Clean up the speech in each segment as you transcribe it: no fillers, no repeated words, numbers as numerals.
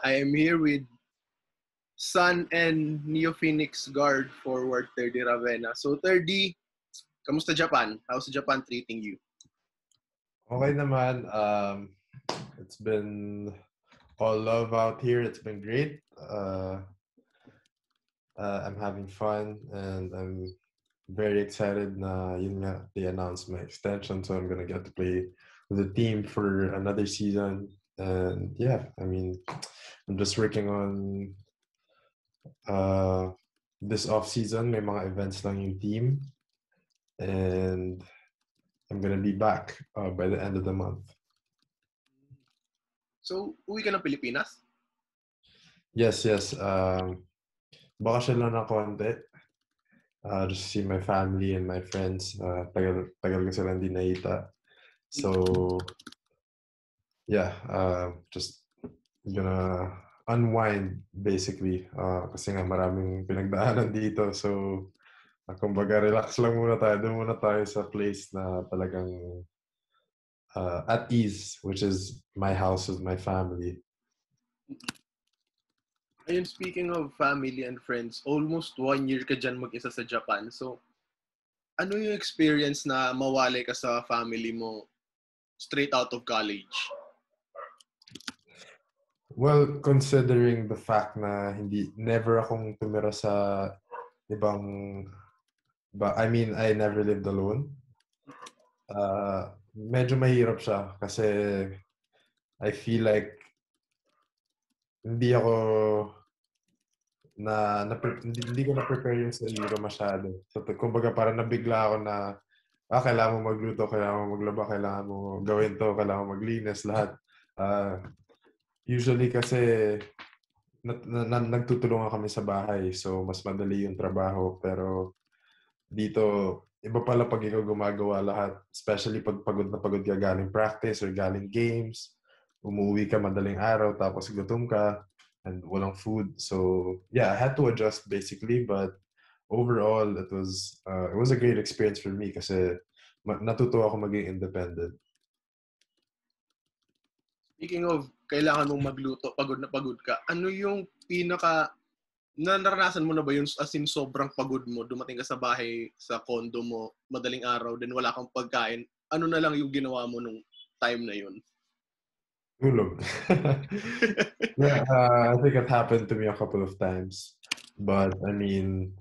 I am here with SanEn NeoPhoenix guard forward Thirdy Ravena. So Thirdy, kamusta Japan? How's Japan treating you? Okay naman. It's been all love out here. It's been great. I'm having fun and I'm very excited na yun nga, they announced my extension, so I'm gonna get to play with the team for another season. And yeah, I mean, I'm just working on this off season. May mga events lang yung team, and I'm gonna be back by the end of the month. So, uwi ka ng Pilipinas? Yes. Bakasyon lang ng konti. Just see my family and my friends. Tagal ko silang di nakita. So, yeah, just gonna unwind basically. Kasi nga maraming pinagdaanan dito. So, kumbaga relax lang muna tayo. Doon muna tayo sa place na talagang at ease, which is my house with my family. Ayun, speaking of family and friends, almost 1 year ka dyan mag-isa sa Japan. So, ano yung experience na mawalay ka sa family mo straight out of college? Well, considering the fact na never akong tumira sa ibang, I mean, I never lived alone. Medyo mahirap siya kasi I feel like hindi ko na-prepare yung sarili ko masyado. So, kumbaga parang nabigla ako na kailangan mo magluto, kailangan mo maglaba, kailangan mo gawin to, kailangan mo maglinis, lahat. Usually kasi nagtutulungan kami sa bahay, so mas madali yung trabaho. Pero dito, iba pala pag ikaw gumagawa lahat. Especially pag pagod na pagod ka galing practice or galing games. Umuwi ka madaling araw, tapos gutom ka and walang food. So yeah, I had to adjust basically, but overall, it was a great experience for me kasi natuto ako maging independent. Speaking of, kailangan mong magluto, pagod na pagod ka. Ano yung naranasan mo na ba yun as in sobrang pagod mo, dumating ka sa bahay, sa condo mo, madaling araw, then wala kang pagkain. Ano na lang yung ginawa mo nung time na yun? Tulog. Yeah, I think it happened to me a couple of times. But I mean,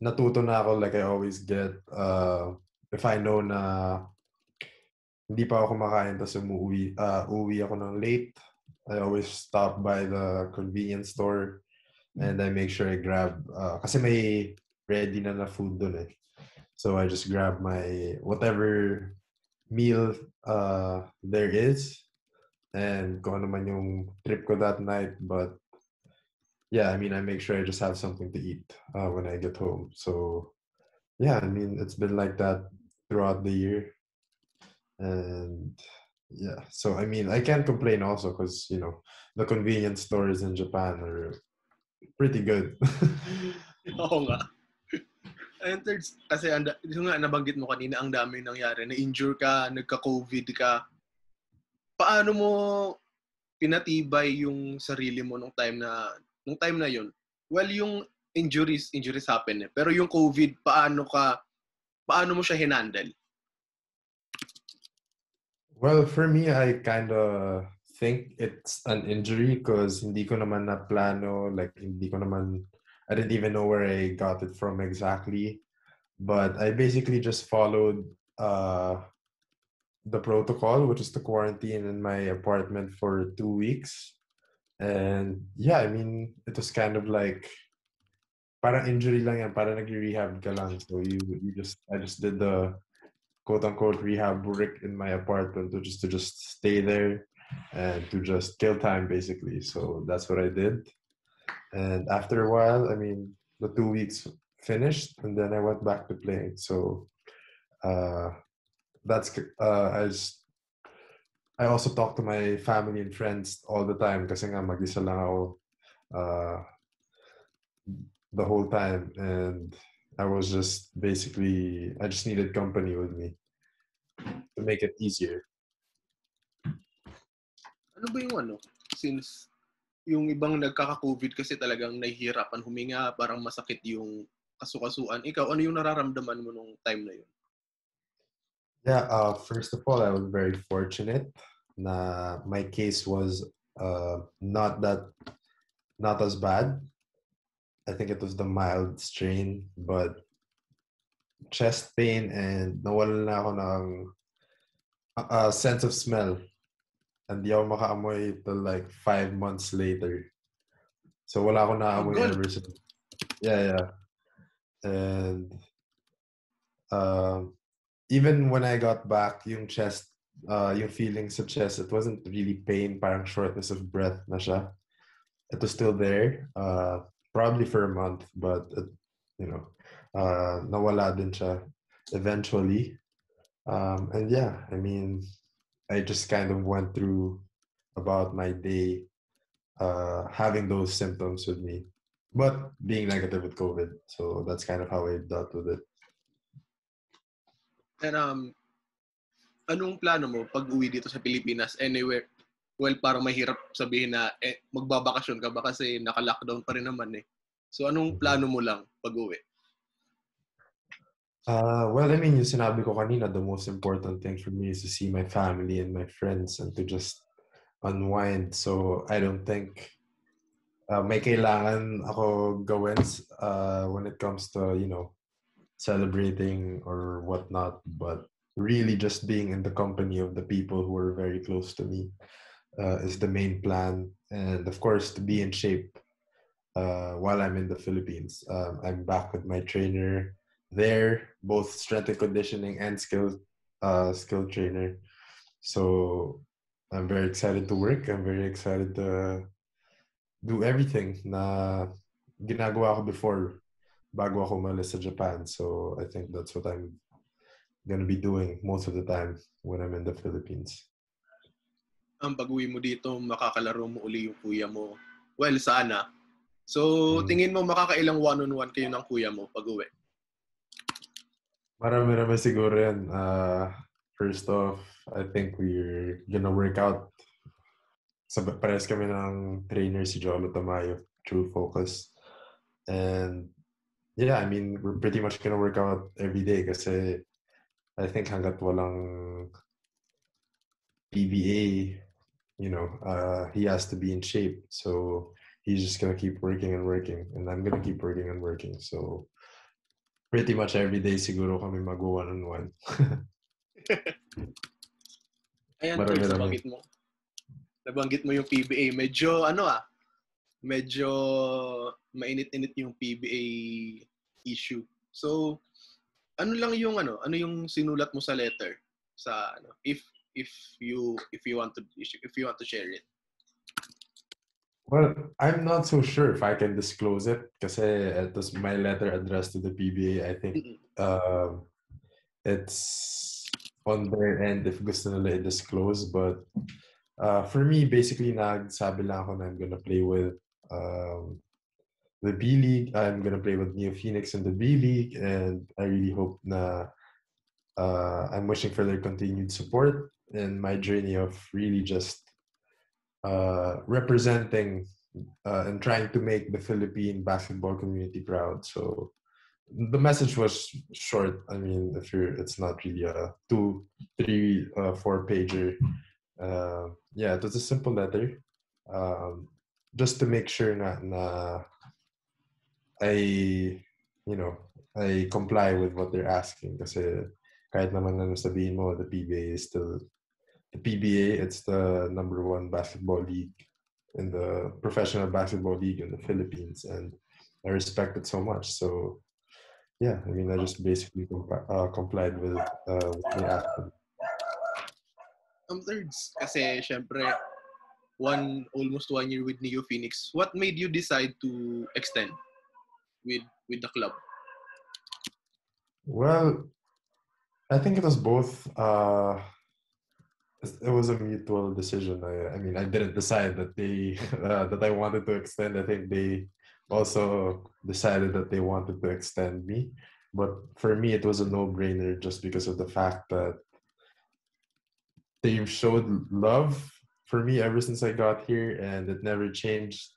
natuto na ako like I always get. If I know na hindi pa ako kumakain tapos uwi ako ng late, I always stop by the convenience store and I make sure I grab, kasi may ready na food dun eh. So I just grab my whatever meal there is and kung ano man yung trip ko that night. But yeah, I mean, I make sure I just have something to eat when I get home. So yeah, I mean, it's been like that throughout the year. And yeah, so I mean, I can't complain also because, you know, the convenience stores in Japan are pretty good. Oo nga. And third, kasi yung nga nabanggit mo kanina, ang dami nangyari. Na-injure ka, nagka-COVID ka. Paano mo pinatibay yung sarili mo nung time na yun? Well, yung injuries happen eh. Pero yung COVID, paano mo siya hinandle? Well, for me, I kind of think it's an injury because hindi ko naman na plano, like I didn't even know where I got it from exactly. But I basically just followed the protocol, which is to quarantine in my apartment for 2 weeks. And yeah, I mean, it was kind of like parang injury lang yan, parang nag-rehab ka lang. So I just did the quote-unquote rehab work in my apartment to just stay there and to just kill time basically. So that's what I did. And after a while, I mean, the 2 weeks finished and then I went back to playing. So I also talk to my family and friends all the time kasi nga mag-isa lang ako the whole time, and I just needed company with me to make it easier. Ano ba yung since yung ibang nagkaka-COVID kasi talagang nahihirapan huminga, parang masakit yung kasukasuan. Ikaw, ano yung nararamdaman mo nung time na yun? Yeah, first of all, I was very fortunate na my case was not as bad. I think it was the mild strain, but chest pain and nawala na ako ng sense of smell. Hindi ako makaamoy till like 5 months later. So wala akong naamoy God. ever since. Yeah. And even when I got back, yung chest, yung feeling sa chest, it wasn't really pain, parang shortness of breath na siya. It was still there, probably for a month, but nawala din siya eventually. And yeah, I mean, I just kind of went through about my day having those symptoms with me, but being negative with COVID. So that's kind of how I dealt with it. And anong plano mo pag uwi dito sa Pilipinas? Anywhere? Well, parang mahirap sabihin na magbabakasyon ka ba kasi naka-lockdown pa rin naman eh. So anong plano mo lang pag uwi? Well, I mean, yung sinabi ko kanina, the most important thing for me is to see my family and my friends and to just unwind. So I don't think may kailangan ako gawin when it comes to, celebrating or whatnot, but really just being in the company of the people who are very close to me is the main plan. And of course, to be in shape while I'm in the Philippines. I'm back with my trainer there, both strength and conditioning and skill trainer. So I'm very excited to work. I'm very excited to do everything na ginagawa ko before bago ako umalis sa Japan. So I think that's what I'm gonna be doing most of the time when I'm in the Philippines. Ang pag-uwi mo dito, makakalaro mo uli yung kuya mo. Well, sana. So, tingin mo makakailang one-on-one kayo ng kuya mo pag-uwi? Marami siguro yan. First off, I think we're gonna work out. Parehas kami ng trainer si Jolo Tamayo, True Focus. And yeah, I mean, we're pretty much gonna work out every day kasi I think hanggat walang PBA, he has to be in shape. So he's just gonna keep working and working, and I'm gonna keep working and working. So pretty much every day siguro kami mag-one-on-one. Ayan, Third, nabanggit mo yung PBA. Medyo mainit-init yung PBA issue. So, ano yung sinulat mo sa letter sa if you want to share it? Well, I'm not so sure if I can disclose it kasi it was my letter addressed to the PBA. I think it's on their end if gusto nila i-disclose. But for me, basically, nagsabi lang ako na I'm gonna play with the B League. I'm gonna play with NeoPhoenix in the B League, and I really hope na I'm wishing for their continued support in my journey of really just representing and trying to make the Philippine basketball community proud. So the message was short. I mean, it's not really a 2, 3, 4-pager. Yeah, it was a simple letter, just to make sure na I comply with what they're asking. Kasi kahit naman ano sabihin mo, the PBA is still the PBA. It's the #1 basketball league in the professional basketball league in the Philippines, and I respect it so much. So yeah, I mean, I just basically complied with what they asked me. Thirds, kasi syempre, almost 1 year with NeoPhoenix. What made you decide to extend with the club? Well, I think it was both. It was a mutual decision. I mean, I didn't decide that that I wanted to extend. I think they also decided that they wanted to extend me. But for me, it was a no-brainer just because of the fact that they've showed love for me ever since I got here, and it never changed.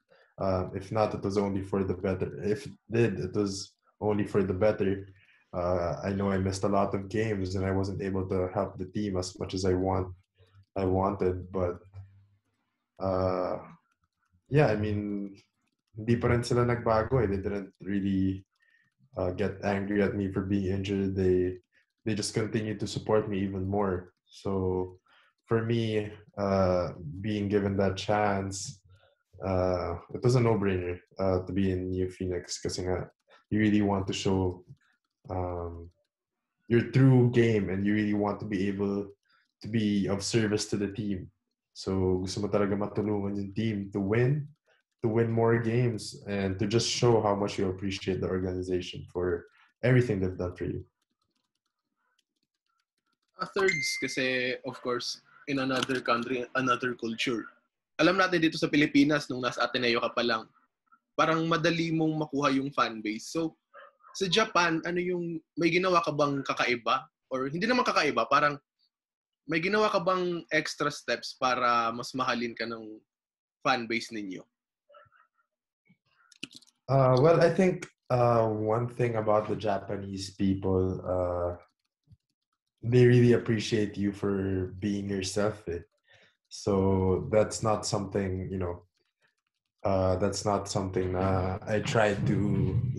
If not, it was only for the better. If it did, it was only for the better. I know I missed a lot of games and I wasn't able to help the team as much as I wanted, but yeah, I mean, hindi pa rin sila nagbago. They didn't really get angry at me for being injured. They just continued to support me even more. So for me, being given that chance, it was a no-brainer to be in NeoPhoenix kasi nga, you really want to show your true game and you really want to be able to be of service to the team. So gusto mo talaga matulungan yung team to win more games, and to just show how much you appreciate the organization for everything they've done for you. Thirds, kasi of course, in another country, another culture. Alam natin dito sa Pilipinas, nung nasa Ateneo ka pa lang, parang madali mong makuha yung fan base. So, sa Japan, ano yung, may ginawa ka bang kakaiba? Or hindi naman kakaiba, parang may ginawa ka bang extra steps para mas mahalin ka ng fan base ninyo? Well, I think one thing about the Japanese people, they really appreciate you for being yourself. So that's not something, that's not something I try to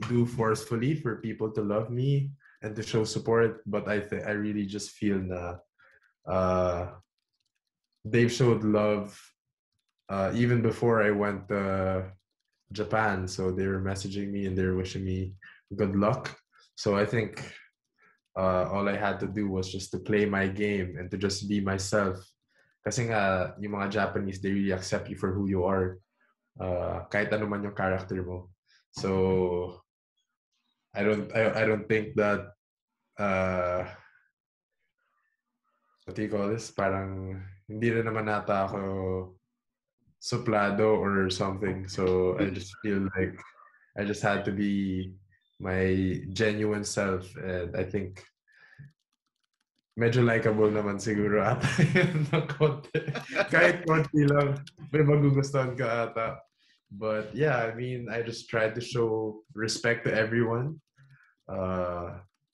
do forcefully for people to love me and to show support. But I really just feel they've showed love even before I went to Japan. So they were messaging me and they were wishing me good luck. So I think all I had to do was just to play my game and to just be myself. Kasi nga, yung mga Japanese, they really accept you for who you are. Kahit ano man yung character mo. So I don't think that what do you call this? Parang hindi rin naman nata ako suplado or something. So I just feel like I just had to be my genuine self, and I think medyo likable naman siguro ata yun ng konti. Kahit konti lang, may magugustuhan ka ata. But yeah, I mean, I just tried to show respect to everyone.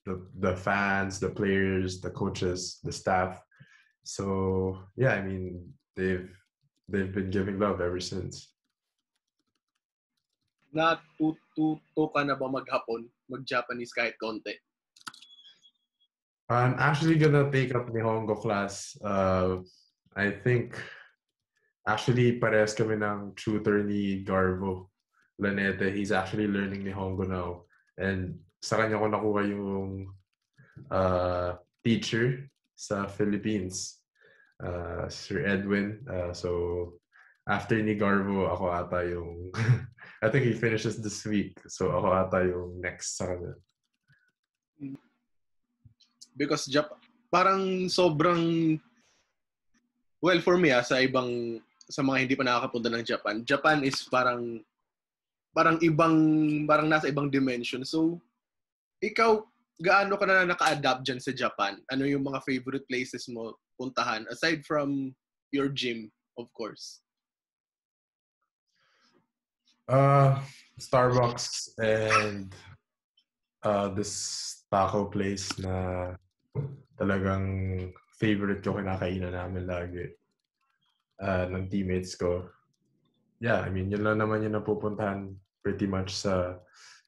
The fans, the players, the coaches, the staff. So yeah, I mean, they've been giving love ever since. Natututo ka na ba maghapon, mag-Japanese kahit konti? I'm actually gonna take up Nihongo class. I think actually parehas kami ng tutor ni Garvo Lanete. He's actually learning Nihongo now. And sa kanya ko nakuha yung teacher sa Philippines, Sir Edwin. So after ni Garvo, ako ata yung I think he finishes this week. So ako ata yung next sa kanya. Because parang sobrang, well, for me, sa mga hindi pa nakakapunta ng Japan is parang nasa ibang dimension. So, ikaw, gaano ka na naka-adapt dyan sa Japan? Ano yung mga favorite places mo puntahan? Aside from your gym, of course. Starbucks and this taco place na talagang favorite ko, kinakainan namin lagi ng teammates ko. Yeah, I mean, yun lang naman yung napupuntahan pretty much sa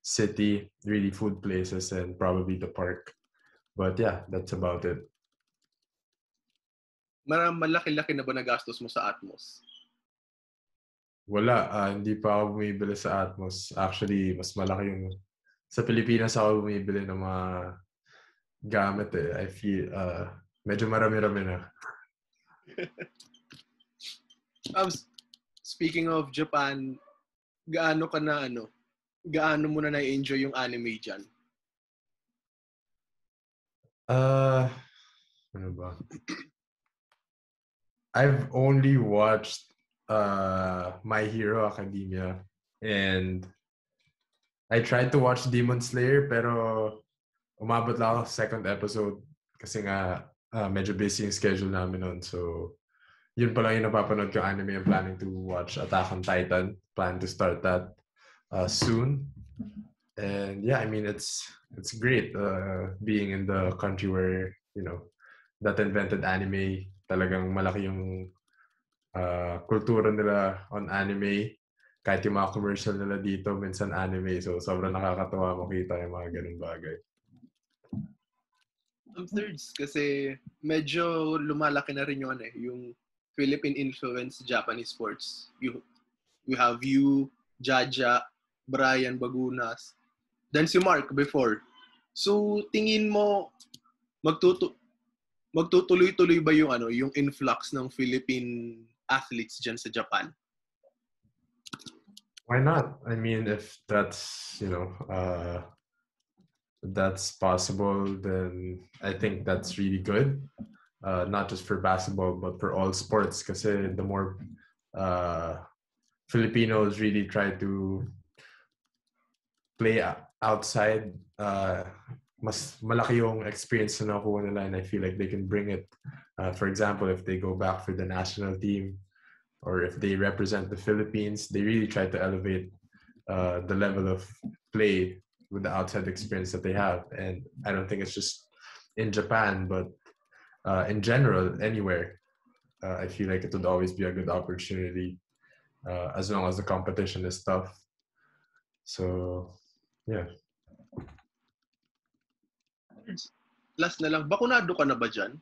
city, really food places and probably the park. But yeah, that's about it. Malaki-laki na ba nagastos mo sa Atmos? Wala, hindi pa ako bumibili sa Atmos. Actually, mas malaki yung sa Pilipinas ako bumibili ng mga gamit eh. I feel medyo marami-rami na. Speaking of Japan, gaano mo na na-enjoy yung anime dyan? Ano ba? I've only watched My Hero Academia, and I tried to watch Demon Slayer pero umabot lang ako sa second episode kasi nga medyo busy yung schedule namin noon. So yun pa lang yung napapanood ko anime. I'm planning to watch Attack on Titan. Plan to start that soon. And yeah, I mean, it's great being in the country where, you know, that invented anime. Talagang malaki yung kultura nila on anime. Kahit yung mga commercial nila dito, minsan anime. So, sobrang nakakatawa makita yung mga ganung bagay. Thirds, kasi medyo lumalaki na rin yung Philippine influence Japanese sports. You have Jaja, Brian Bagunas, then si Mark before. So, tingin mo, magtutuloy-tuloy ba yung influx ng Philippine athletes dyan sa Japan? Why not? I mean, if that's, you know, that's possible, then I think that's really good. Not just for basketball, but for all sports. Kasi the more Filipinos really try to play outside, mas malaki yung experience na nakuha nila, and I feel like they can bring it. For example, if they go back for the national team, or if they represent the Philippines, they really try to elevate the level of play with the outside experience that they have. And I don't think it's just in Japan, but in general, anywhere. I feel like it would always be a good opportunity as long as the competition is tough. So, yeah. Last na lang, bakunado ka na ba dyan?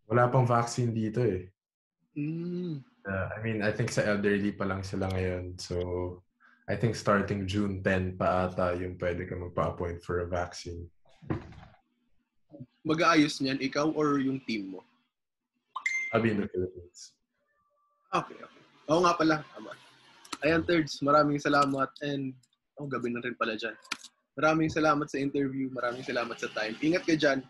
Wala pang vaccine dito eh. Mm. I mean, I think sa elderly pa lang sila ngayon. So, I think starting June 10 pa ata yung pwede ka magpa-appoint for a vaccine. Mag-aayos niyan, ikaw or yung team mo? I'll be in the Philippines. Okay. Oo nga pala. Ayan, Thirds, maraming salamat and gabi na rin pala dyan. Maraming salamat sa interview. Maraming salamat sa time. Ingat ka dyan.